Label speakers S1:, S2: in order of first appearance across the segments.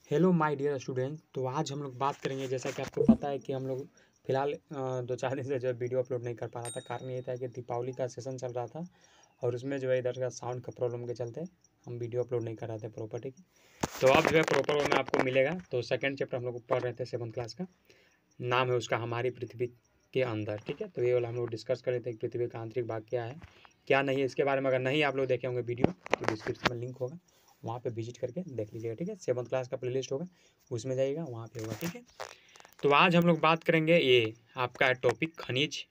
S1: Hello my dear student. तो आज हम लोग बात करेंगे, जैसा कि आपको पता है कि हम लोग फिलहाल 2-4 दिन से जो वीडियो अपलोड नहीं कर पा रहा था। कारण ये था कि दीपावली का सेशन चल रहा था और उसमें जो है इधर का साउंड का प्रॉब्लम के चलते हम वीडियो अपलोड नहीं कर रहे थे प्रॉपर्टी की। तो अब जो है प्रॉपर वे में आपको मिलेगा। तो सेकंड चैप्टर हम लोग पढ़ रहे थे 7th क्लास का, नाम है उसका हमारी पृथ्वी के अंदर। ठीक है, तो ये वाला हम लोग डिस्कस कर रहे थे कि पृथ्वी का आंतरिक भाग क्या है क्या नहीं है। इसके बारे में अगर नहीं आप लोग देखे होंगे वीडियो तो डिस्क्रिप्शन में लिंक होगा, वहाँ पे विजिट करके देख लीजिएगा। ठीक है, 7th क्लास का प्लेलिस्ट होगा, उसमें जाइएगा, वहाँ पे होगा। ठीक है, तो आज हम लोग बात करेंगे ये आपका टॉपिक खनिज,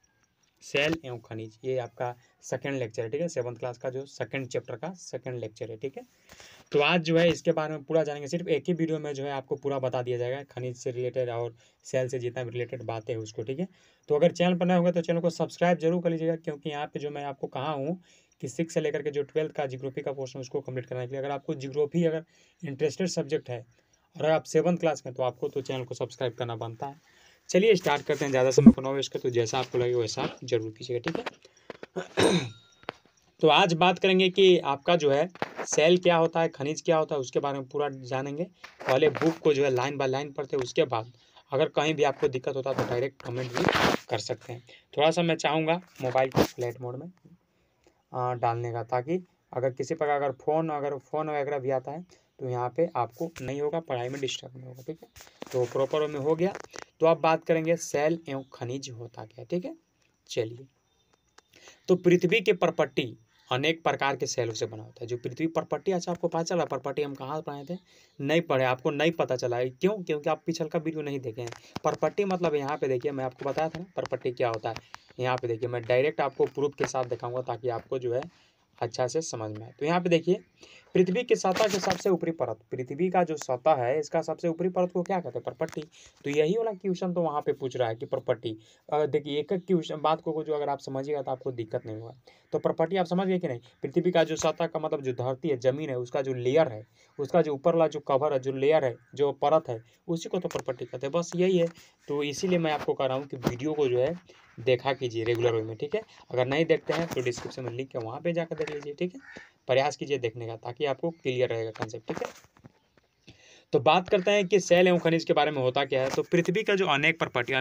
S1: सेल एवं खनिज। ये आपका सेकंड लेक्चर है। ठीक है, 7th क्लास का जो सेकंड चैप्टर का सेकंड लेक्चर है। ठीक है, तो आज जो है इसके बारे में पूरा जानेंगे। सिर्फ एक ही वीडियो में जो है आपको पूरा बता दिया जाएगा खनिज से रिलेटेड और सेल से जितना भी रिलेटेड बातें हैं उसको। ठीक है, तो अगर चैनल पर नए होंगे तो चैनल को सब्सक्राइब जरूर कर लीजिएगा, क्योंकि यहाँ पे जो मैं आपको कहा हूँ कि 6 से लेकर के जो 12th का जियोग्राफी का पोर्शन उसको कंप्लीट करने के लिए अगर आपको जियोग्राफी अगर इंटरेस्टेड सब्जेक्ट है और अगर आप 7th क्लास में तो आपको तो चैनल को सब्सक्राइब करना बनता है। चलिए स्टार्ट करते हैं, ज़्यादा समय को ना वेस्ट कर, तो जैसा आपको लगे वैसा आप जरूर कीजिएगा। ठीक है, तो आज बात करेंगे कि आपका जो है सेल क्या होता है, खनिज क्या होता है, उसके बारे में पूरा जानेंगे। पहले बुक को जो है लाइन बाय लाइन पढ़ते हैं, उसके बाद अगर कहीं भी आपको दिक्कत होता है तो डायरेक्ट कमेंट भी कर सकते हैं। थोड़ा सा मैं चाहूँगा मोबाइल को फ्लाइट मोड में डालने का, ताकि अगर किसी प्रकार अगर फ़ोन वगैरह भी आता है तो यहाँ पे आपको नहीं होगा, पढ़ाई में डिस्टर्ब नहीं होगा। ठीक है, तो प्रॉपर में हो गया। तो अब बात करेंगे सेल एवं खनिज होता क्या। ठीक है, चलिए। तो पृथ्वी के परपट्टी अनेक प्रकार के सेलों से बना होता है। जो पृथ्वी परपट्टी, अच्छा आपको पता चला परपट्टी हम कहाँ पढ़े थे? नहीं पढ़े, आपको नहीं पता चला है। क्यों? क्योंकि आप पिछल का वीडियो नहीं देखे हैं। परपट्टी मतलब यहाँ पे देखिए, मैं आपको बताया था ना परपट्टी क्या होता है। यहाँ पे देखिए, मैं डायरेक्ट आपको प्रूफ के साथ दिखाऊंगा ताकि आपको जो है अच्छा से समझ में आए। तो यहाँ पे देखिए, पृथ्वी की सतह के सबसे ऊपरी परत, पृथ्वी का जो सतह है इसका सबसे ऊपरी परत को क्या कहते हैं? परपट्टी। तो यही वाला क्वेश्चन तो वहाँ पे पूछ रहा है कि परपट्टी। देखिए एक एक क्वेश्चन बात को जो अगर आप समझिएगा तो आपको दिक्कत नहीं होगा। तो प्रॉपर्टी आप समझ गए कि नहीं? पृथ्वी का जो सतह का मतलब जो धरती है, जमीन है, उसका जो लेयर है, उसका जो ऊपर वाला जो कवर है, जो लेयर है, जो परत है, उसी को तो प्रॉपर्टी कहते हैं। बस यही है। तो इसीलिए मैं आपको कह रहा हूँ कि वीडियो को जो है देखा कीजिए रेगुलर वे में। ठीक है, अगर नहीं देखते हैं तो डिस्क्रिप्शन में लिंक है, वहाँ पे जाकर देख लीजिए। ठीक है, प्रयास कीजिए देखने का, ताकि आपको क्लियर रहेगा कंसेप्ट। ठीक है, तो बात करते हैं कि सेल एवं खनिज के बारे में होता क्या है। तो पृथ्वी का जो अनेक प्रॉपर्टी का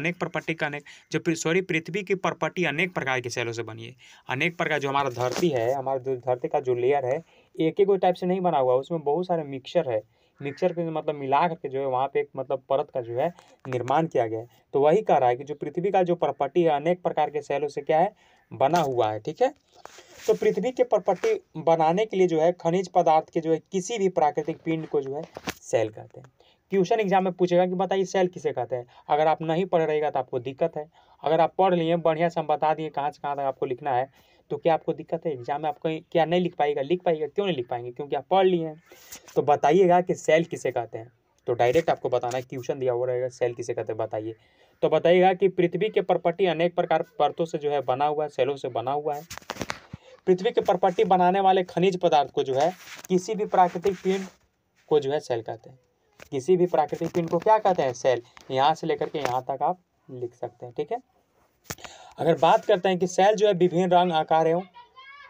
S1: अनेक पृथ्वी की प्रॉपर्टी अनेक प्रकार के सेलों से बनी है। अनेक प्रकार, जो हमारा धरती है, हमारा जो धरती का जो लेयर है, एक ही कोई टाइप से नहीं बना हुआ, उसमें बहुत सारे मिक्सचर है। मिक्सचर के मतलब मिला करके जो है वहाँ पे एक मतलब परत का जो है निर्माण किया गया है। तो वही कह रहा है कि जो पृथ्वी का जो प्रॉपर्टी है अनेक प्रकार के सेलों से क्या है, बना हुआ है। ठीक है, तो पृथ्वी के प्रॉपर्टी बनाने के लिए जो है खनिज पदार्थ के जो है किसी भी प्राकृतिक पिंड को जो है सेल कहते हैं। ट्यूशन एग्जाम में पूछेगा कि बताइए सेल किसे कहते हैं। अगर आप नहीं पढ़ रहेगा तो आपको दिक्कत है। अगर आप पढ़ लिए बढ़िया से हम बता दिए कहाँ से कहाँ तक आपको लिखना है, तो क्या आपको दिक्कत है? एग्जाम में आप कहीं क्या नहीं लिख पाएगा? लिख पाएगा। क्यों नहीं लिख पाएंगे? क्योंकि आप पढ़ लिए हैं। तो बताइएगा कि सेल किसे कहते हैं। तो डायरेक्ट आपको बताना है, ट्यूशन दिया हुआ रहेगा सेल किसे कहते हैं बताइए। तो बताइएगा कि पृथ्वी के प्रॉपर्टी अनेक प्रकार परतों से जो है बना हुआ है, सेलों से बना हुआ है। पृथ्वी के प्रॉपर्टी बनाने वाले खनिज पदार्थ को जो है किसी भी प्राकृतिक पिंड को जो है सेल कहते हैं। किसी भी प्राकृतिक पिंड को क्या कहते हैं? सेल। यहाँ से लेकर के यहाँ तक आप लिख सकते हैं। ठीक है, अगर बात करते हैं कि सेल जो है विभिन्न रंग, आकार एवं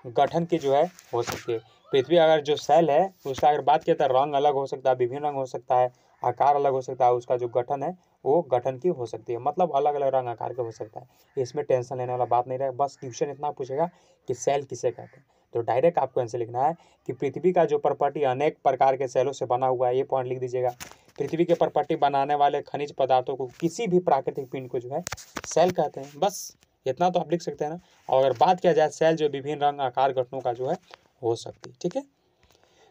S1: गठन की जो है हो सकती है। पृथ्वी अगर जो सेल है उसका अगर बात किया तो रंग अलग हो सकता है, विभिन्न रंग हो सकता है, आकार अलग हो सकता है, उसका जो गठन है वो गठन की हो सकती है, मतलब अलग अलग रंग आकार का हो सकता है। इसमें टेंशन लेने वाला बात नहीं रहे। बस क्वेश्चन इतना पूछेगा कि सेल किसे कहते हैं, तो डायरेक्ट आपको आंसर लिखना है कि पृथ्वी का जो प्रॉपर्टी अनेक प्रकार के सेलों से बना हुआ है, ये पॉइंट लिख दीजिएगा। पृथ्वी के प्रॉपर्टी बनाने वाले खनिज पदार्थों को किसी भी प्राकृतिक पिंड को जो है सेल कहते हैं। बस इतना तो आप लिख सकते हैं ना। और अगर बात किया जाए सेल जो विभिन्न रंग, आकार, गठनों का जो है हो सकती है। ठीक है,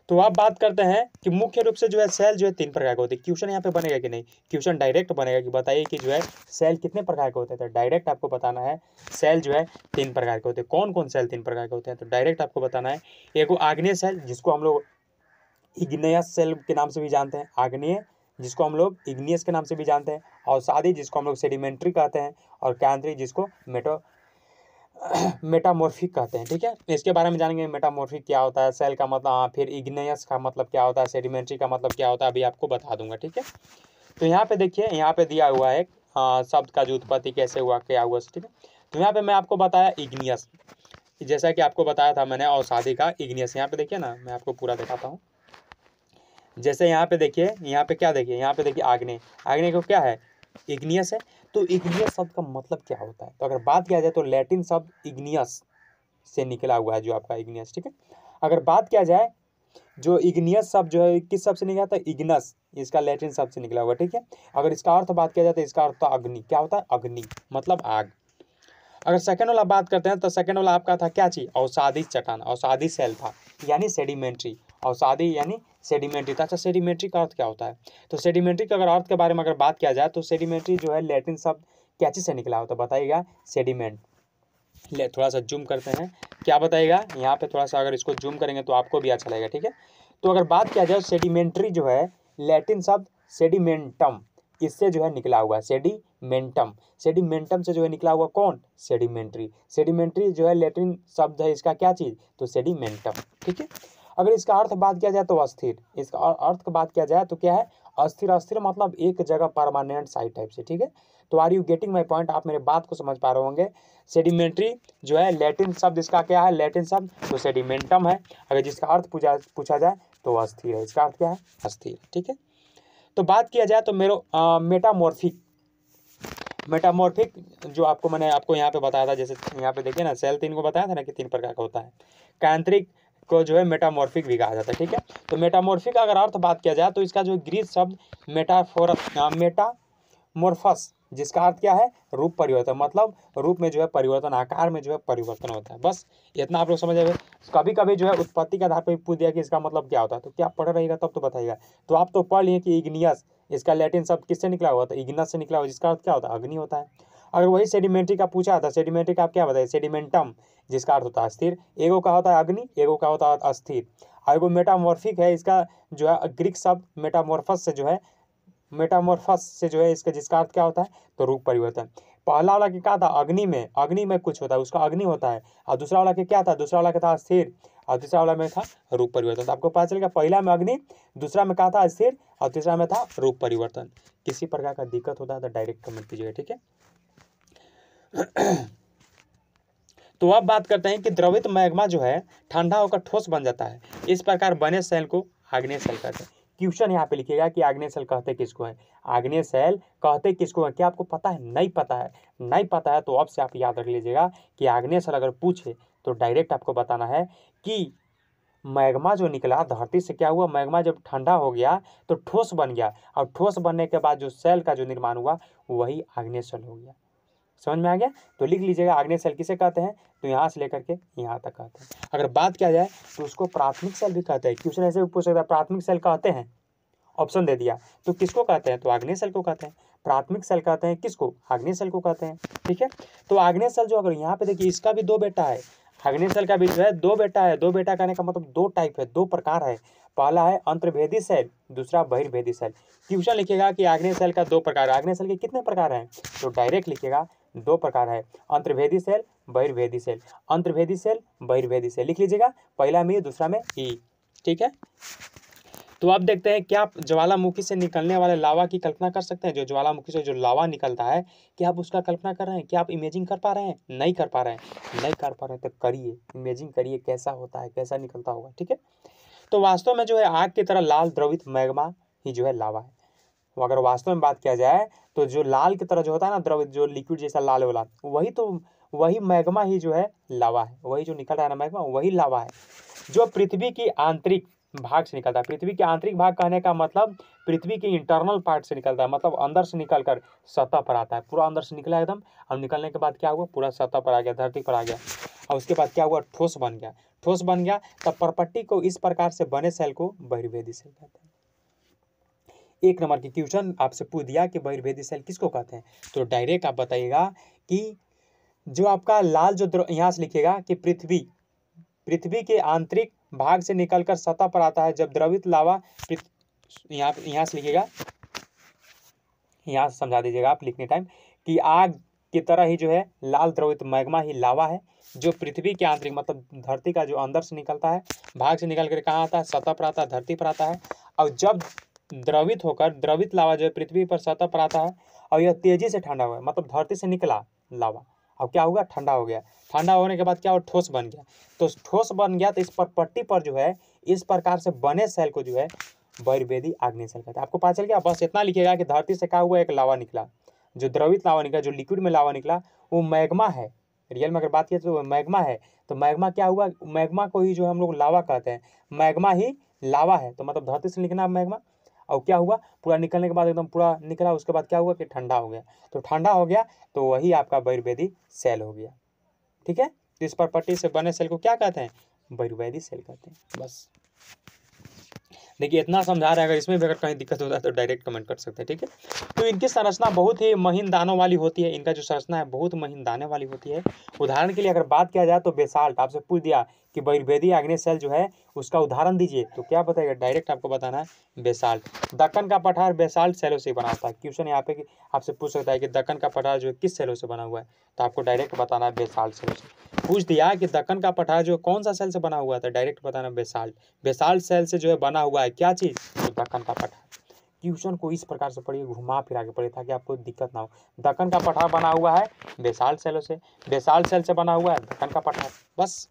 S1: तो आप बात करते हैं कि मुख्य रूप से जो है सेल जो है 3 प्रकार के होते हैं। क्वेश्चन यहाँ पे बनेगा कि नहीं? क्वेश्चन डायरेक्ट बनेगा कि बताइए कि जो है सेल कितने प्रकार के होते हैं। तो डायरेक्ट आपको बताना है सेल जो है 3 प्रकार के होते हैं। कौन कौन सेल 3 प्रकार के होते हैं? तो डायरेक्ट आपको बताना है, एक आग्नेय सेल जिसको हम लोग इग्नियस सेल के नाम से भी जानते हैं, आग्नेय जिसको हम लोग इग्नियस के नाम से भी जानते हैं, अवसादी जिसको हम लोग सेडिमेंट्री कहते हैं, और कैंद्री जिसको मेटामॉर्फिक कहते हैं। ठीक है, इसके बारे में जानेंगे मेटामॉर्फिक क्या होता है, सेल का मतलब, फिर इग्नियस का मतलब क्या होता है, सेडिमेंट्री का मतलब क्या होता है, अभी आपको बता दूंगा। ठीक है, तो यहाँ पे देखिए, यहाँ पे दिया हुआ है शब्द का जो उत्पत्ति कैसे हुआ, क्या हुआ। ठीक है, तो यहाँ पे मैं आपको बताया इग्नियस, जैसा कि आपको बताया था मैंने अवसादी का इग्नियस। यहाँ पे देखिए ना, मैं आपको पूरा दिखाता हूँ। जैसे यहाँ पे देखिए, यहाँ पे क्या देखिए, यहाँ पे देखिए आग्नेय, आग्नेय को क्या है, इग्नियस है। तो इग्नियस शब्द का मतलब क्या होता है, तो अगर बात किया जाए तो लैटिन शब्द इग्नियस से निकला हुआ है, जो आपका इग्नियस, ठीक है। अगर बात किया जाए जो इग्नियस शब्द जो है किस शब्द से निकला था, इग्नस, इसका लैटिन शब्द से निकला हुआ, ठीक है। अगर इसका अर्थ बात किया जाए तो इसका अर्थ था अग्नि, क्या होता है, अग्नि मतलब आग। अगर सेकंड वाला बात करते हैं तो सेकंड वाला आपका था क्या चीज, औषधि चट्टान, औषधि सेल था, यानी सेडिमेंट्री, औषधि यानी सेडिमेंट्री था। अच्छा, सेडिमेंट्री का अर्थ क्या होता है, तो सेडिमेंट्री का अगर अर्थ के बारे में अगर बात किया जाए तो सेडिमेंट्री जो है लैटिन शब्द क्या चीज से निकला हो, तो बताइएगा सेडिमेंट। ले थोड़ा सा जूम करते हैं, क्या बताइएगा यहाँ पे, थोड़ा सा अगर इसको जूम करेंगे तो आपको भी अच्छा लगेगा, ठीक है। तो अगर बात किया जाए सेडिमेंट्री जो है लैटिन शब्द सेडिमेंटम, इससे जो है निकला हुआ, सेडिमेंटम, सेडिमेंटम से जो है निकला हुआ कौन, सेडिमेंट्री, सेडिमेंट्री जो है लैटिन शब्द है इसका क्या चीज, तो सेडिमेंटम, ठीक है। अगर इसका अर्थ बात किया जाए तो अस्थिर, इसका अर्थ की बात किया जाए तो क्या है, अस्थिर, अस्थिर मतलब एक जगह परमानेंट साइट टाइप से, ठीक है। तो are you getting my point, आप मेरे बात को समझ पा रहे होंगे। सेडिमेंट्री जो है लैटिन शब्द इसका क्या है, लैटिन शब्द तो सेडिमेंटम है। अगर जिसका अर्थ पूछा जाए तो अस्थिर है, इसका अर्थ क्या है, अस्थिर, ठीक है। तो बात किया जाए तो मेटामॉर्फिक, मेटामॉर्फिक जो आपको मैंने आपको यहाँ पे बताया था, जैसे यहाँ पे देखिए ना सेल 3 को बताया था ना कि 3 प्रकार का होता है, कांत्रिक को जो है मेटामॉर्फिक भी कहा जाता है, ठीक है। तो मेटामॉर्फिक का अगर अर्थ बात किया जाए तो इसका जो ग्रीक शब्द मेटामॉर्फस, जिसका अर्थ क्या है, रूप परिवर्तन, मतलब रूप में जो है परिवर्तन, आकार में जो है परिवर्तन होता है। बस इतना आप लोग समझ जाएंगे। कभी कभी जो है उत्पत्ति के आधार पर पूछ दिया कि इसका मतलब क्या होता है, तो क्या पढ़ रहिएगा तब तो बताइएगा। तो आप तो पढ़ लिए कि इग्नियस, इसका लैटिन शब्द किससे निकला हुआ, तो इग्नस से निकला हुआ, जिसका अर्थ क्या होता है, अग्नि होता है। अगर वही सेडिमेंट्री का पूछा था, सेडिमेंट्री का आप क्या बताइए, सेडिमेंटम, जिसका अर्थ होता है अस्थिर, एगो का होता है अग्नि, एगो का होता है अस्थिर। और एगो मेटामॉर्फिक है, इसका जो है ग्रीक शब्द मेटामॉर्फस से जो है, मेटामॉर्फस से जो है इसका जिसका अर्थ क्या होता है, तो रूप परिवर्तन। पहला वाला के क्या था, अग्नि में कुछ होता है, उसका अग्नि होता है। और दूसरा वाला के क्या था, दूसरा वाला के था स्थिर, और तीसरा वाला में था रूप परिवर्तन। तो आपको पता चलेगा पहला में अग्नि, दूसरा में क्या था स्थिर, और तीसरा में था रूप परिवर्तन। किसी प्रकार का दिक्कत होता है तो डायरेक्ट कमेंट कीजिएगा, ठीक है। तो अब बात करते हैं कि द्रवित मैग्मा जो है ठंडा होकर ठोस बन जाता है, इस प्रकार बने सेल को आग्नेय सेल कहते हैं। क्वेश्चन यहाँ पे लिखिएगा कि आग्नेय सेल कहते किसको है, आग्नेय सेल कहते किसको है, क्या आपको पता है, नहीं पता है, नहीं पता है तो अब से आप याद रख लीजिएगा कि आग्नेय सेल अगर पूछे तो डायरेक्ट आपको बताना है कि मैग्मा जो निकला धरती से, क्या हुआ, मैग्मा जब ठंडा हो गया तो ठोस बन गया, और ठोस बनने के बाद जो सेल का जो निर्माण हुआ वही आग्नेय सेल हो गया। समझ में आ गया, तो लिख लीजिएगा आग्नेय सेल किसे कहते हैं, तो यहाँ से लेकर के यहाँ तक कहते हैं। अगर बात किया जाए तो उसको प्राथमिक सेल भी कहते हैं। क्वेश्चन ऐसे भी पूछ सकता है, प्राथमिक सेल कहते हैं, ऑप्शन दे दिया, तो किसको कहते हैं, तो आग्नेय सेल को कहते हैं। प्राथमिक सेल कहते हैं किसको, आग्नेय सेल को कहते हैं, ठीक है। तो आग्नेय सेल जो, अगर यहाँ पे देखिए इसका भी 2 बेटा है, आग्नेय सेल का भी जो है 2 बेटा है। 2 बेटा कहने का मतलब 2 टाइप है, 2 प्रकार है। पहला है अंतर्भेदी सेल, दूसरा बहिर्भेदी सेल। क्वेश्चन लिखिएगा कि आग्नेय सेल का 2 प्रकार, आग्नेय सेल के कितने प्रकार हैं, तो डायरेक्ट लिखिएगा 2 प्रकार है, अंतर्भेदी सेल, बहिर्भेदी सेल, अंतर्भेदी सेल, बहिर्भेदी सेल, लिख लीजिएगा, पहला में दूसरा में ई, ठीक है। तो आप देखते हैं क्या आप ज्वालामुखी से निकलने वाले लावा की कल्पना कर सकते हैं, जो ज्वालामुखी से जो लावा निकलता है, क्या आप उसका कल्पना कर रहे हैं, क्या आप इमेजिंग कर पा रहे हैं, नहीं कर पा रहे हैं, नहीं कर पा रहे हैं तो करिए, इमेजिंग करिए कैसा होता है, कैसा निकलता होगा, ठीक है। तो वास्तव में जो है आग की तरह लाल द्रवित मैग्मा ही जो है लावा है। तो अगर वास्तव में बात किया जाए तो जो लाल की तरह जो होता है ना द्रवित, जो लिक्विड जैसा लाल वाला, वही मैग्मा ही जो है लावा है, वही जो निकल रहा है ना मैग्मा वही लावा है, जो पृथ्वी की आंतरिक भाग से निकलता है। पृथ्वी के आंतरिक भाग कहने का मतलब पृथ्वी के इंटरनल पार्ट से निकलता है, मतलब अंदर से निकल कर सतह पर आता है, पूरा अंदर से निकला एकदम, और निकलने के बाद क्या हुआ, पूरा सतह पर आ गया, धरती पर आ गया, और उसके बाद क्या हुआ, ठोस बन गया, ठोस बन गया। तब परपट्टी को इस प्रकार से बने सेल को बहिर्भेदी सेल कहते हैं। 1 नंबर की क्वेश्चन आपसे पूछ दिया कि बहिर्भेदी सेल किसको कहते हैं, तो डायरेक्ट आप बताइएगा कि जो आपका लाल जो यहाँ से लिखिएगा कि पृथ्वी के आंतरिक भाग से निकलकर सतह पर आता है, जब द्रवित लावा, यहाँ से लिखिएगा, यहाँ से समझा दीजिएगा आप लिखने टाइम, कि आग की तरह ही जो है लाल द्रवित मैग्मा ही लावा है, जो पृथ्वी के आंतरिक मतलब धरती का जो अंदर से निकलता है, भाग से निकल कर कहाँ आता है, सतह पर आता है, धरती पर आता है। और जब द्रवित होकर द्रवित लावा जो है पृथ्वी पर सतह पर आता है, और यह तेजी से ठंडा हुआ, मतलब धरती से निकला लावा, अब क्या हुआ, ठंडा हो गया, ठंडा होने के बाद क्या हुआ, ठोस बन गया। तो ठोस बन गया तो इस पर पट्टी पर जो है इस प्रकार से बने सेल को जो है बहिर्वेदी आग्नेय सेल कहते हैं। आपको पता चल गया। बस इतना लिखिएगा कि धरती से क्या हुआ, एक लावा निकला, जो द्रवित लावा निकला, जो लिक्विड में लावा निकला वो मैग्मा है। रियल में अगर बात किया तो मैग्मा है। तो मैग्मा क्या हुआ, मैग्मा को ही जो हम लोग लावा कहते हैं, मैग्मा ही लावा है। तो मतलब धरती से निकला मैग्मा, और क्या हुआ, पूरा निकलने के बाद एकदम पूरा निकला, उसके बाद क्या हुआ कि ठंडा हो गया। तो ठंडा हो गया तो वही आपका बहिर्वेदी सेल हो गया। ठीक है, तो इस प्रॉपर्टी से बने सेल को क्या कहते हैं, बहिर्वेदी सेल कहते हैं। बस देखिए इतना समझा रहे हैं। अगर इसमें भी अगर कहीं दिक्कत होता है तो डायरेक्ट कमेंट कर सकते हैं। ठीक है, तो इनकी संरचना बहुत ही महीन दानों वाली होती है। इनका जो संरचना है बहुत महीन दाने वाली होती है। उदाहरण के लिए अगर बात किया जाए तो बेसाल्ट, आपसे पूछ दिया कि बहिर्वेदी आग्नेय सेल जो है उसका उदाहरण दीजिए, तो क्या बताएगा, डायरेक्ट आपको बताना है बेसाल्ट। दक्कन का पठार बेसाल्ट सेलों से बना होता है। क्वेश्चन यहाँ पे आपसे पूछ सकता है कि दक्कन का पठार जो है किस सेलों से बना हुआ है, तो आपको डायरेक्ट बताना है बेसाल्ट सेलों से। पूछ दिया कि दक्कन का पठार जो कौन सा सेल से बना हुआ था, डायरेक्ट बताना बेसाल्ट। बेसाल्ट सेल से जो है बना हुआ है क्या चीज़, तो दक्कन का पठार। क्वेश्चन को इस प्रकार से पढ़िए, घुमा फिरा के पढ़िए ताकि आपको दिक्कत ना हो। दक्कन का पठार बना हुआ है बेसाल्ट सेलों से, बेसाल्ट सेल से बना हुआ है दक्कन का पठार। बस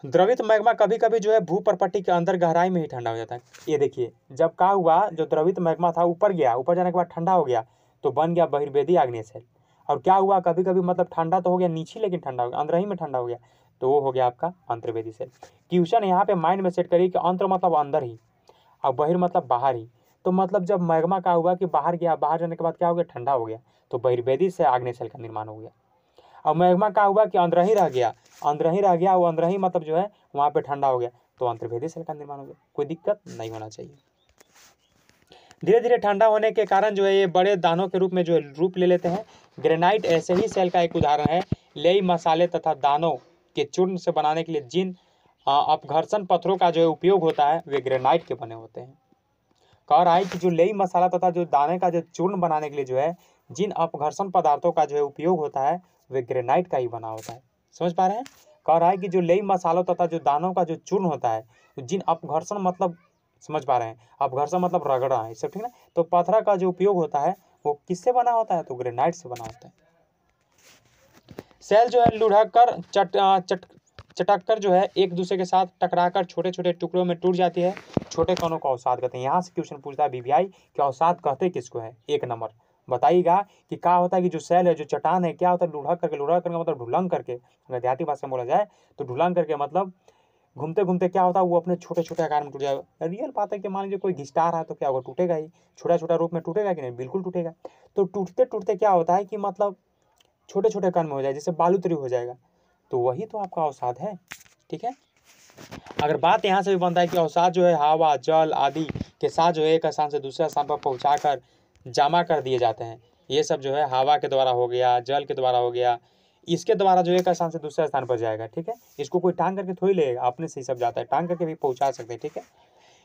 S1: द्रवित मैग्मा कभी कभी जो है भूपर्पट्टी के अंदर गहराई में ही ठंडा हो जाता है। ये देखिए जब क्या हुआ, जो द्रवित मैग्मा था ऊपर गया, ऊपर जाने के बाद ठंडा हो गया तो बन गया बहिर्वेदी आग्नेय सेल। और क्या हुआ, कभी कभी मतलब ठंडा तो हो गया नीचे, लेकिन ठंडा हो गया अंदर ही में ठंडा हो गया, तो वो हो गया आपका अंतर्वेदी सेल। क्वेश्चन यहाँ पे माइंड में सेट करिए कि अंतर मतलब अंदर ही और बहिर मतलब बाहर ही। तो मतलब जब मैग्मा का हुआ कि बाहर गया, बाहर जाने के बाद क्या हो गया, ठंडा हो गया, तो बहिर्वेदी से आग्नेय सेल का निर्माण हो गया। और मैग्मा का हुआ कि अंदर ही रह गया, अंदर ही रह गया, वो अंदर ही मतलब जो है वहाँ पे ठंडा हो गया, तो अंतर्वेदी सेल का निर्माण हो गया। कोई दिक्कत नहीं होना चाहिए। धीरे धीरे ठंडा होने के कारण जो है ये बड़े दानों के रूप में जो है रूप ले लेते हैं। ग्रेनाइट ऐसे ही सेल का एक उदाहरण है। लेई मसाले तथा दानों के चूर्ण से बनाने के लिए जिन अपघर्षण पत्थरों का जो है उपयोग होता है वे ग्रेनाइट के बने होते हैं। कह रहा है कि जो लेई मसाला तथा जो दाने का जो चूर्ण बनाने के लिए जो है जिन अपघर्षण पदार्थों का जो है उपयोग होता है वे ग्रेनाइट का ही बना होता है। समझ पा रहे हैं। कह रहा है कि जो लेई मसालों तथा जो दानों का जो चूर्ण होता है, जिन अपघर्षण मतलब, समझ पा रहे हैं, अपघर्षण मतलब रगड़ा है सब, ठीक है। तो पत्थर का जो उपयोग होता है वो किससे बना होता है, तो ग्रेनाइट से बना होता है। सेल जो है लुढ़क कर चटक कर जो है एक दूसरे के साथ टकराकर छोटे छोटे टुकड़ों में टूट जाती है। छोटे कणों को अवसाद कहते हैं। यहाँ से क्वेश्चन पूछता है बीबीआई कि अवसाद कहते किसको है। एक नंबर बताइएगा कि क्या होता है कि जो सेल है, जो चट्टान है, क्या होता है, लुढ़क करके मतलब ढुलंग करके, अगर देहाती भाषा में बोला जाए तो ढुलंग करके मतलब घूमते घूमते क्या होता है वो अपने छोटे छोटे आकार में टूट जाएगा। रियल बात है कि मान लीजिए कोई घिसटा रहा है तो क्या होगा, टूटेगा ही। छोटा छोटा रूप में टूटेगा कि नहीं, बिल्कुल टूटेगा। तो टूटते टूटते क्या होता है कि मतलब छोटे छोटे कण में हो जाए, जैसे बालू तरी हो जाएगा, तो वही तो आपका अवसाद है। ठीक है। अगर बात यहाँ से भी बनता है कि अवसाद जो है हवा जल आदि के साथ जो है एक स्थान से दूसरे स्थान पर पहुँचाकर जमा कर दिए जाते हैं। ये सब जो है हवा के द्वारा हो गया, जल के द्वारा हो गया, इसके द्वारा जो एक स्थान से दूसरे स्थान पर जाएगा। ठीक है, इसको कोई टांग करके थोड़ी लेगा, अपने से ही सब जाता है, टांग करके भी पहुँचा सकते हैं। ठीक है,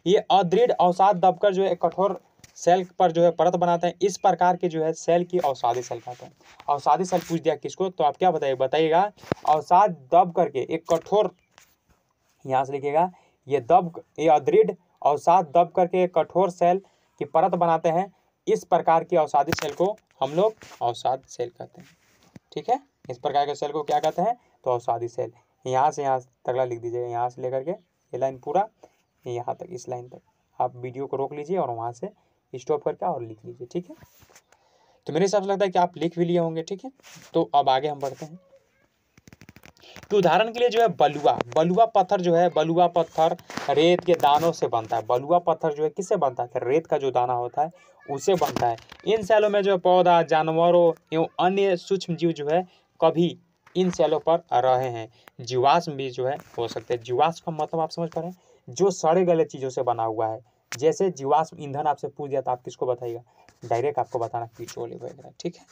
S1: ये अदृढ़ अवसाद दबकर जो है कठोर सेल पर जो है परत बनाते हैं। इस प्रकार के जो है सेल की अवसादी सेल कहते हैं। अवसादी सेल पूछ दिया किसको, तो आप क्या बताइएगा, अवसाद दब करके एक कठोर, यहाँ से लिखिएगा, ये अदृढ़ अवसाद दब करके एक कठोर सेल की परत बनाते हैं। इस प्रकार की अवसादी सेल को हम लोग अवसाद सेल कहते हैं। ठीक है, इस प्रकार के सेल को क्या कहते हैं, तो अवसादी सेल। यहाँ से यहाँ तगड़ा लिख दीजिएगा, यहाँ से लेकर के ये लाइन पूरा यहाँ तक, इस लाइन तक आप वीडियो को रोक लीजिए और वहाँ से स्टॉप करके और लिख लीजिए। ठीक है, तो मेरे हिसाब से लगता है कि आप लिख भी लिए होंगे। ठीक है, तो अब आगे हम बढ़ते हैं। तो उदाहरण के लिए जो है बलुआ पत्थर जो है, बलुआ पत्थर रेत के दानों से बनता है। बलुआ पत्थर जो है किससे बनता है, रेत का जो दाना होता है उससे बनता है। इन सेलों में जो पौधा, जानवरों एवं अन्य सूक्ष्म जीव जो है कभी इन सेलों पर रहे हैं। जीवाश्म भी जो है हो सकते हैं। जीवाश्म का मतलब आप समझ पा रहे हैं, जो सड़े गले चीज़ों से बना हुआ है। जैसे जीवाश्म ईंधन आपसे पूछ दिया तो आप किसको बताइएगा, डायरेक्ट आपको बताना पेट्रोल वगैरह। ठीक है,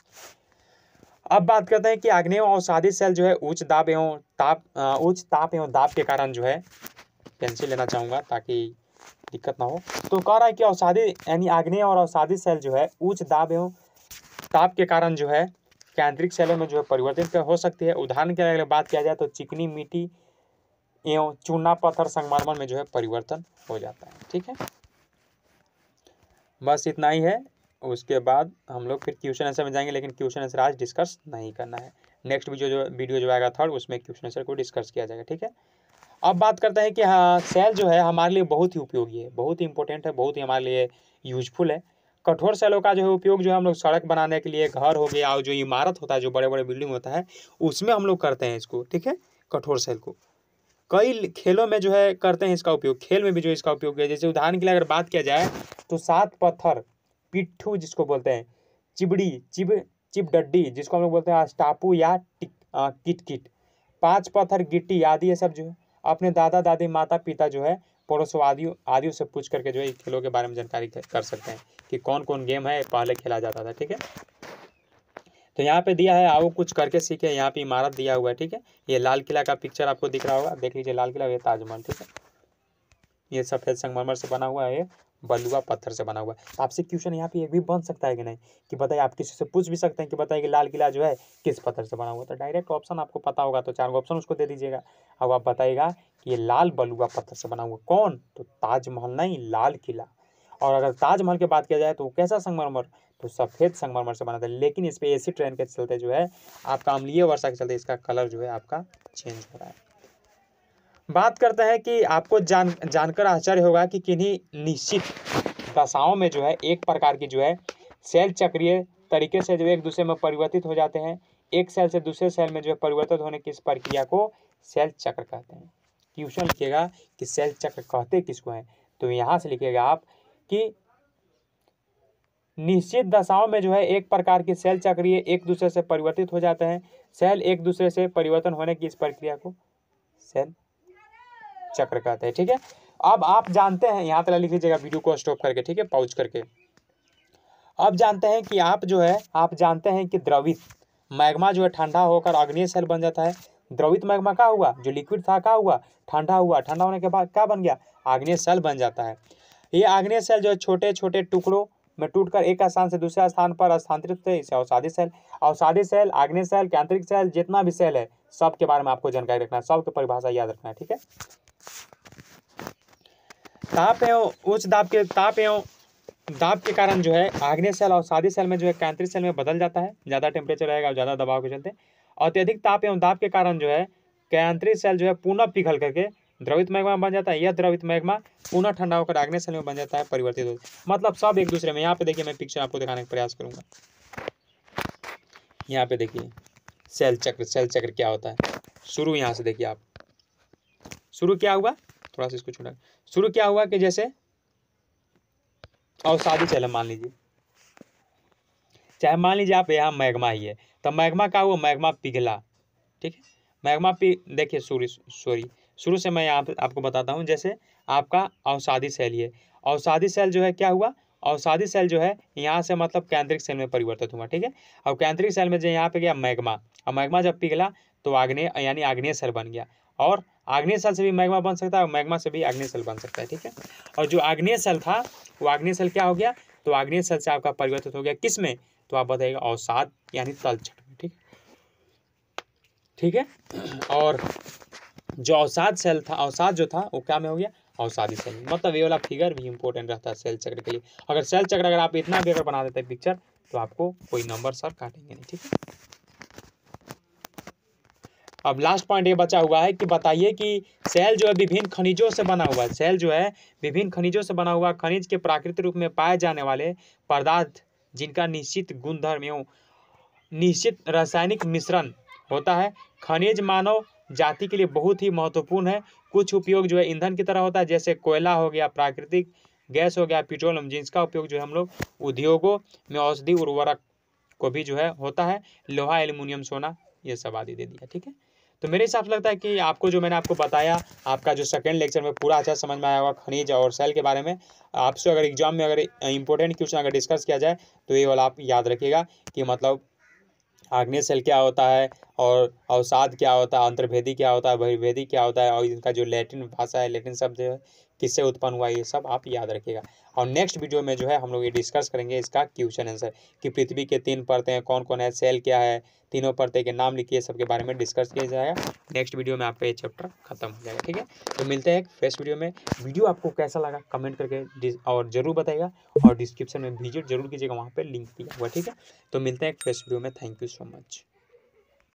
S1: अब बात करते हैं कि आग्नेय अवसादी सेल जो है उच्च ताप एवं दाब के कारण जो है, पेंसिल लेना चाहूँगा ताकि दिक्कत ना हो। तो कह रहा है कि अवसादी यानी आग्नेय और अवसादी सेल जो है उच्च दाब एवं ताप के कारण जो है केंद्रिक सेलों में जो है परिवर्तित हो सकती है। उदाहरण के अगर बात किया जाए तो चिकनी मिट्टी एवं चूना पत्थर संगमरमर में जो है परिवर्तन हो जाता है। ठीक है, बस इतना ही है। उसके बाद हम लोग फिर क्वेश्चन आंसर में जाएंगे, लेकिन क्वेश्चन आंसर आज डिस्कस नहीं करना है। नेक्स्ट वीडियो जो आएगा थर्ड, उसमें क्वेश्चन आंसर को डिस्कस किया जाएगा। ठीक है, अब बात करते हैं कि हाँ, सेल जो है हमारे लिए बहुत ही उपयोगी है, बहुत ही इंपॉर्टेंट है, बहुत ही हमारे लिए यूजफुल है। कठोर सेलों का जो है उपयोग जो है हम लोग सड़क बनाने के लिए, घर हो गया और जो इमारत होता है, जो बड़े बड़े बिल्डिंग होता है, उसमें हम लोग करते हैं इसको, ठीक है, कठोर सेल को। कई खेलों में जो है करते हैं इसका उपयोग, खेल में भी जो इसका उपयोग है। जैसे उदाहरण के लिए अगर बात किया जाए तो 7 पत्थर, पिट्ठू जिसको बोलते हैं, चिबड़ी, चिपडड्डी जिसको हम लोग बोलते हैं, स्टापू या किट, 5 पत्थर, गिट्टी आदि, ये सब जो है अपने दादा दादी, माता पिता जो है, पड़ोसों आदियों से पूछ करके जो है खेलों के बारे में जानकारी कर सकते हैं कि कौन कौन गेम है पहले खेला जाता था, ठीक है। तो यहाँ पे दिया है, आओ कुछ करके सीखे। यहाँ पे इमारत दिया हुआ है, ठीक है। ये लाल किला का पिक्चर आपको दिख रहा होगा, देख लीजिए लाल किला, ये ताजमहल, ठीक है। ये सफ़ेद संगमरमर से बना हुआ है, ये बलुआ पत्थर से बना हुआ है। तो आपसे क्वेश्चन यहाँ पे ये भी बन सकता है कि नहीं, कि बताइए, आप किसी से पूछ भी सकते हैं कि बताइए कि लाल किला जो है किस पत्थर से बना हुआ। तो डायरेक्ट ऑप्शन आपको पता होगा तो 4 ऑप्शन उसको दे दीजिएगा। अब आप बताइएगा कि ये लाल बलुआ पत्थर से बना हुआ, कौन? तो ताजमहल नहीं, लाल किला। और अगर ताजमहल की बात किया जाए तो कैसा संगमरमर? तो सफ़ेद संगमरमर से बना था। लेकिन इस पर एसिड ट्रेन के चलते जो है आपका अम्लीय वर्षा के चलते इसका कलर जो है आपका चेंज हो रहा है। बात करते हैं कि आपको जानकर आश्चर्य होगा कि किन्हीं निश्चित दशाओं में जो है एक प्रकार की जो है सेल चक्रीय तरीके से जो एक दूसरे में परिवर्तित हो जाते हैं। एक सेल से दूसरे सेल में जो है परिवर्तित होने की इस प्रक्रिया को सेल चक्र कहते हैं। क्वेश्चन लिखिएगा कि सेल चक्र कहते किसको हैं, तो यहाँ से लिखिएगा आप कि निश्चित दशाओं में जो है एक प्रकार की सेल चक्रीय एक दूसरे से परिवर्तित हो जाते हैं। सेल एक दूसरे से परिवर्तन होने की इस प्रक्रिया को सेल चक्र कहते हैं, ठीक है। अब आप जानते हैं, यहाँ पे लिख लीजिएगा वीडियो को स्टॉप करके, ठीक है, पॉज करके। अब जानते हैं कि आप जानते हैं कि द्रवित मैग्मा जो है ठंडा होकर अग्नेय सेल बन जाता है। द्रवित मैग्मा क्या हुआ, जो लिक्विड था क्या हुआ, ठंडा हुआ, ठंडा होने के बाद क्या बन गया, आग्नेय सेल बन जाता है। ये आग्नेय सेल जो है छोटे छोटे टुकड़ों में टूटकर एक स्थान से दूसरे स्थान पर स्थानांतरित होते हैं, इसे अवसादी सेल। अवसादी सेल, आग्नेय सेल, केंद्रिक सेल, जितना भी सेल है सब के बारे में आपको जानकारी रखना है, सबकी परिभाषा याद रखना है, ठीक है। ताप एवं दाब के कारण जो है आग्नेय सेल और अवसादी सेल में जो है केंद्रित सेल में बदल जाता है। ज़्यादा टेम्परेचर रहेगा और ज़्यादा दबाव के चलते अत्यधिक ताप एवं दाब के कारण जो है केंद्रित सेल जो है पुनः पिघल करके द्रवित मैग्मा बन जाता है। यह द्रवित मैग्मा पुनः ठंडा होकर आग्नेय सेल में बन जाता है, परिवर्तित हो, मतलब सब एक दूसरे में। यहाँ पे देखिए, मैं पिक्चर आपको दिखाने का प्रयास करूंगा। यहाँ पे देखिए सेल चक्र क्या होता है। शुरू यहाँ से देखिए आप, शुरू क्या हुआ, थोड़ा सा इसको छोड़ा, शुरू क्या हुआ कि जैसे अवसादी सेल मान लीजिए, चाहे मान लीजिए आप यहाँ मैग्मा ही है, तो मैग्मा का हुआ, मैग्मा पिघला, ठीक है। मैग्मा देखिए शुरू से मैं यहाँ पे आपको बताता हूँ। जैसे आपका अवसादी सेल ही है, अवसादी सेल जो है क्या हुआ, अवसादी सेल जो है यहाँ से मतलब केंद्रिक सेल में परिवर्तित हुआ, ठीक है। और केंद्रिक सेल में जो यहाँ पे गया मैग्मा, और मैग्मा जब पिघला तो आग्नेय यानी आग्नेय सेल बन गया। और आग्नेय सेल से भी मैग्मा बन सकता है और मैग्मा से भी आग्नेय सेल बन सकता है, ठीक है। और जो आग्नेय सेल था वो आग्नेय सेल क्या हो गया, तो आग्नेय सेल से आपका परिवर्तित हो गया किस में, तो आप बताइएगा अवसाद यानी तलछट में, ठीक, ठीक है। और जो अवसाद सेल था, अवसाद जो था वो क्या में हो गया, अवसादी सेल में। मतलब ये वाला फिगर भी इंपॉर्टेंट रहता है सेल चक्र के लिए। अगर सेल चक्र अगर आप इतना भी अगर बना देते हैं पिक्चर तो आपको कोई नंबर सर काटेंगे नहीं, ठीक है। अब लास्ट पॉइंट ये बचा हुआ है कि बताइए कि सेल जो है विभिन्न खनिजों से बना हुआ है। सेल जो है विभिन्न खनिजों से बना हुआ, खनिज के प्राकृतिक रूप में पाए जाने वाले पदार्थ जिनका निश्चित गुणधर्म एवं निश्चित रासायनिक मिश्रण होता है। खनिज मानव जाति के लिए बहुत ही महत्वपूर्ण है। कुछ उपयोग जो है ईंधन की तरह होता है, जैसे कोयला हो गया, प्राकृतिक गैस हो गया, पेट्रोलियम, जिसका उपयोग जो है हम लोग उद्योगों में औषधि उर्वरक को भी जो है होता है। लोहा, एल्युमिनियम, सोना, ये सब आदि दे दिया, ठीक है। तो मेरे हिसाब से लगता है कि आपको जो मैंने आपको बताया, आपका जो सेकंड लेक्चर में पूरा अच्छा समझ में आया होगा खनिज और सेल के बारे में। आपसे अगर एग्जाम में अगर इंपॉर्टेंट क्वेश्चन अगर डिस्कस किया जाए तो ये वाला आप याद रखिएगा कि मतलब आग्नेय सेल क्या होता है, और अवसाद क्या होता है, अंतर्भेदी क्या होता है, बहिर्भेदी क्या होता है, और इनका जो लैटिन भाषा है, लैटिन शब्द है किससे उत्पन्न हुआ, ये सब आप याद रखिएगा। और नेक्स्ट वीडियो में जो है हम लोग ये डिस्कस करेंगे इसका क्वेश्चन आंसर, कि पृथ्वी के 3 परतें हैं, कौन कौन है, सेल क्या है, तीनों परतें के नाम लिखिए, सबके बारे में डिस्कस किया जाएगा। नेक्स्ट वीडियो में आपका ये चैप्टर खत्म हो जाएगा, ठीक है। तो मिलते हैं फर्स्ट वीडियो में। वीडियो आपको कैसा लगा कमेंट करके और जरूर बताइएगा, और डिस्क्रिप्शन में विजिट जरूर कीजिएगा, वहाँ पर लिंक दिया हुआ, ठीक है। तो मिलते हैं फर्स्ट वीडियो में। Thank you so much.